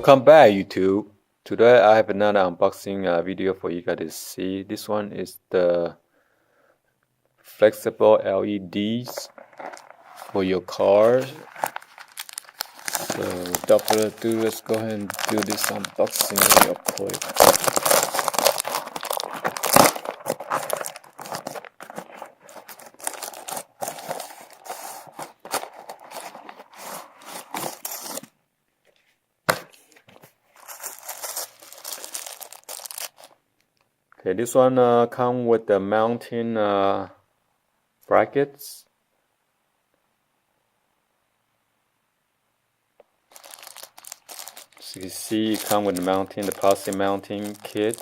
Welcome back, YouTube. Today I have another unboxing video for you guys to see. This one is the flexible LEDs for your car. So without further ado, let's go ahead and do this unboxing real quick. Okay, this one comes with the mounting brackets. So you see, it comes with the plastic mounting kit,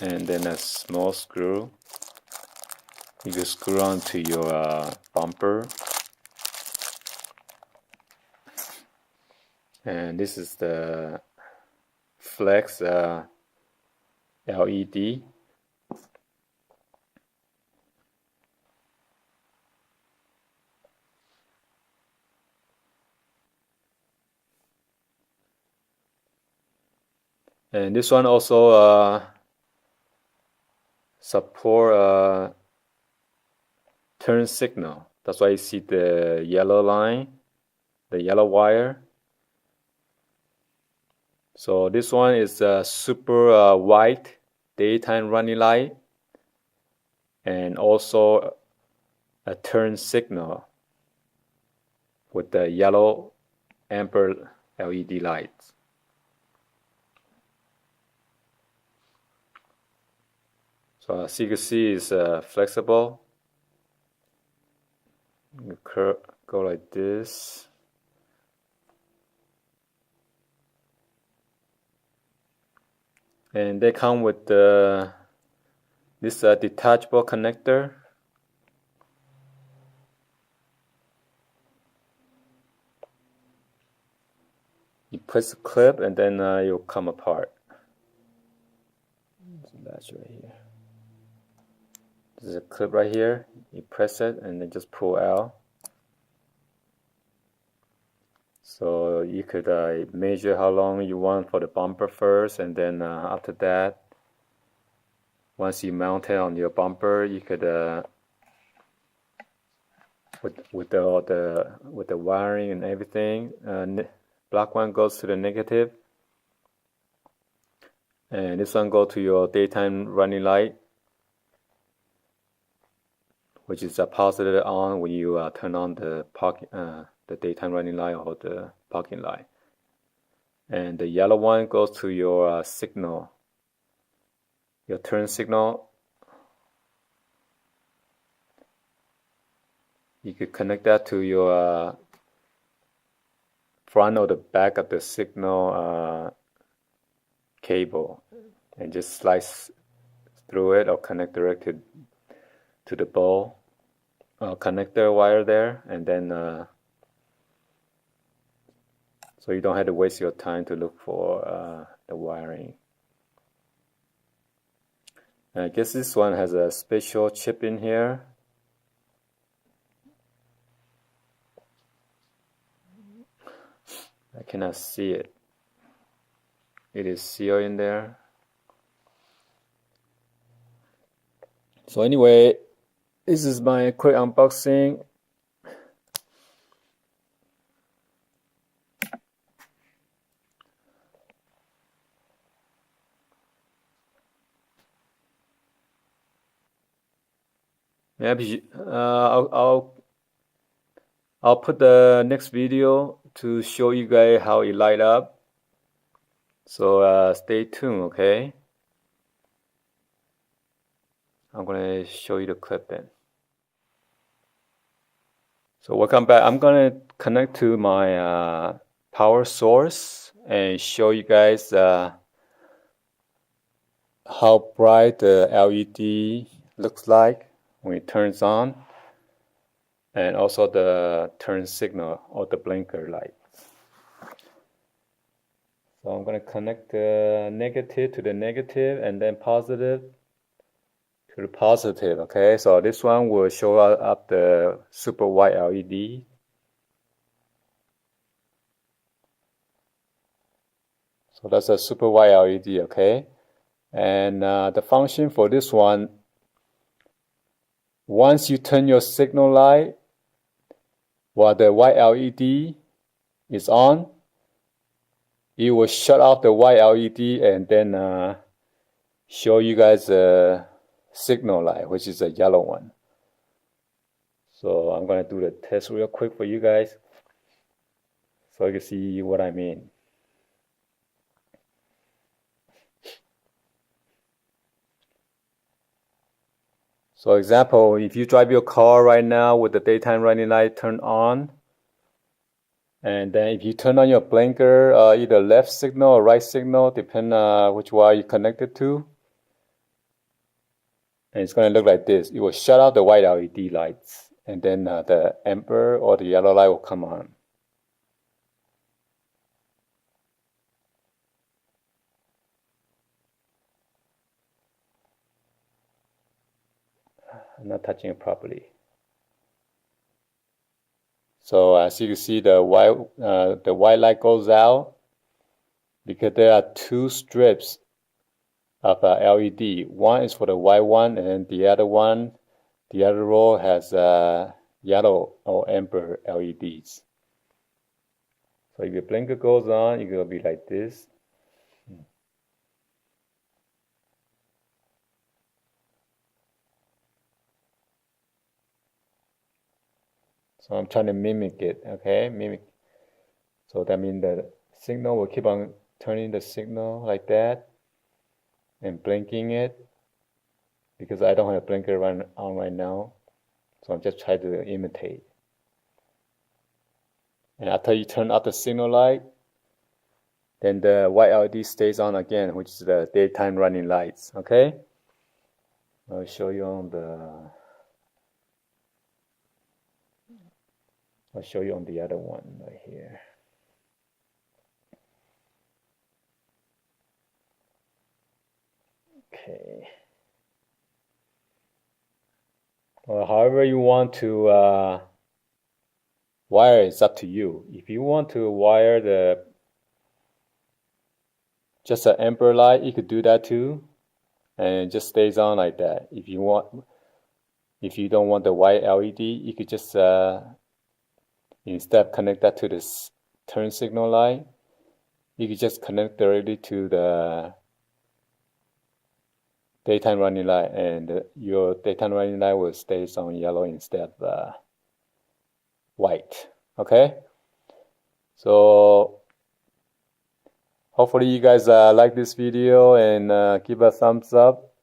and then a small screw. You can screw onto your bumper. And this is the flex LED. And this one also support turn signal. That's why you see the yellow line, the yellow wire. So this one is a super white daytime running light, and also a turn signal with the yellow amber LED lights. So as you can see, it's flexible. You go like this. And they come with this detachable connector. You press the clip and then it'll come apart. So that's right here. There's a clip right here. You press it and then just pull out. So you could measure how long you want for the bumper first, and then after that, once you mount it on your bumper, you could with the wiring and everything. Black one goes to the negative, and this one goes to your daytime running light, which is positive on when you turn on the daytime running light or the parking light. And the yellow one goes to your signal, your turn signal. You could connect that to your front or the back of the signal cable, and just slice through it or connect directly to the ball connector wire there, and then so you don't have to waste your time to look for the wiring. And I guess this one has a special chip in here. I cannot see it. It is sealed in there. So anyway, this is my quick unboxing. Maybe I'll put the next video to show you guys how it light up. So stay tuned, okay? I'm gonna show you the clip then. So welcome back. I'm gonna connect to my power source and show you guys how bright the LED looks like when it turns on, and also the turn signal or the blinker light. So I'm going to connect the negative to the negative, and then positive to the positive. Okay, so this one will show up the super white LED. So that's a super white LED, okay? And the function for this one, once you turn your signal light while the white LED is on, it will shut off the white LED and then show you guys a signal light, which is a yellow one. So I'm going to do the test real quick for you guys so you can see what I mean. So example, if you drive your car right now with the daytime running light turned on, and then if you turn on your blinker, either left signal or right signal, depending on which wire you connected to, and it's going to look like this. It will shut off the white LED lights, and then the amber or the yellow light will come on. I'm not touching it properly. So as you can see, the white light goes out because there are two strips of LED. One is for the white one, and the other row has yellow or amber LEDs. So if your blinker goes on, it's gonna be like this. So I'm trying to mimic it, okay? Mimic. So that means the signal will keep on turning the signal like that and blinking it, because I don't have a blinker on right now. So I'm just trying to imitate. And after you turn off the signal light, then the white LED stays on again, which is the daytime running lights, okay? I'll show you on the other one right here. Okay. Well, however you want to wire, it's up to you. If you want to wire just an amber light, you could do that too, and it just stays on like that. If you don't want the white LED, you could just instead connect that to this turn signal light, you could just connect directly to the daytime running light, and your daytime running light will stay on yellow instead of white, okay? So hopefully you guys like this video, and give a thumbs up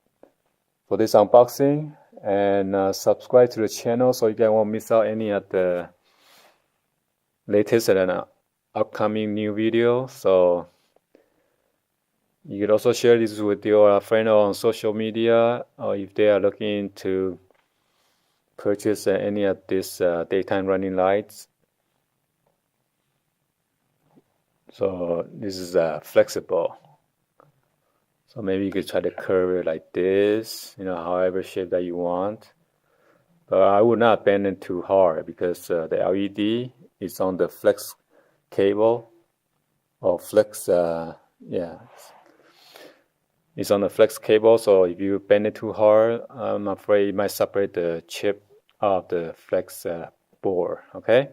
for this unboxing, and subscribe to the channel so you guys won't miss out any of the latest and upcoming new video. So you could also share this with your friend on social media, or if they are looking to purchase any of these daytime running lights. So this is flexible. So maybe you could try to curve it like this, however shape that you want. But I would not bend it too hard, because the LED is on the flex cable, or flex, it's on the flex cable. So if you bend it too hard, I'm afraid it might separate the chip of the flex board, okay?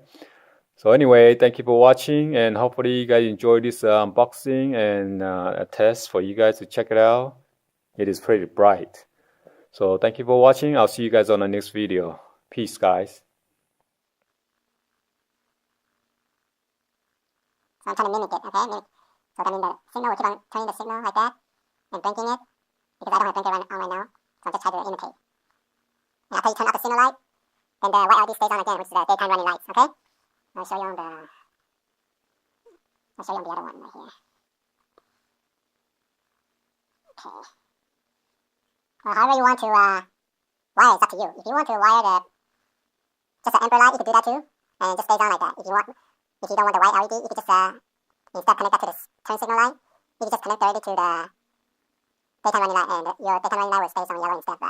So anyway, thank you for watching, and hopefully you guys enjoyed this unboxing and a test for you guys to check it out. It is pretty bright. So thank you for watching. I'll see you guys on the next video. Peace, guys. So I'm trying to mimic it, okay? Mimic. So that means the signal will keep on turning the signal like that and blinking it, because I don't have a blinker on right now. So I'm just trying to imitate. And after you turn off the signal light, then the white LED stays on again, which is the daytime running lights, okay? I'll show you on the other one right here. Okay. Well, however you want to wire, it's up to you. If you want to wire just an amber light, you could do that too, and it just stays on like that. If you don't want the white LED, you could just instead connect that to the turn signal light. You could just connect directly to the daytime running light, and your daytime running light will stay on yellow instead of